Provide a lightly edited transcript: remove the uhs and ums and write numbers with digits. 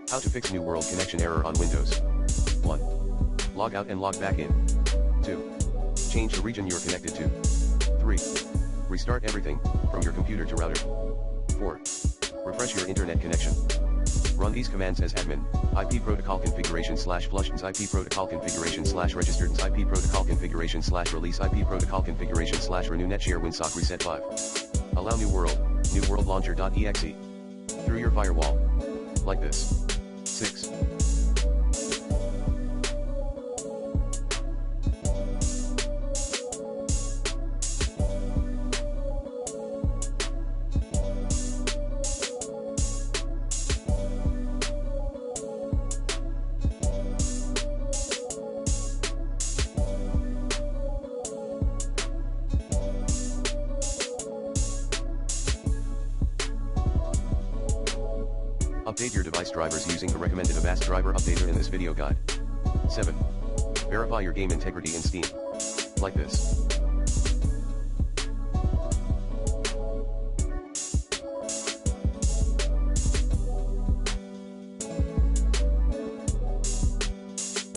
How to fix New World connection error on Windows. 1. Log out and log back in. 2. Change the region you're connected to. 3. Restart everything, from your computer to router. 4. Refresh your internet connection. Run these commands as admin: IP protocol configuration /flushins, IP protocol configuration /registered, IP protocol configuration /release, IP protocol configuration /renew netshare winsock reset 5. Allow New World launcher.exe through your firewall. Like this. 6. Update your device drivers using the recommended Avast driver updater in this video guide. 7. Verify your game integrity in Steam. Like this.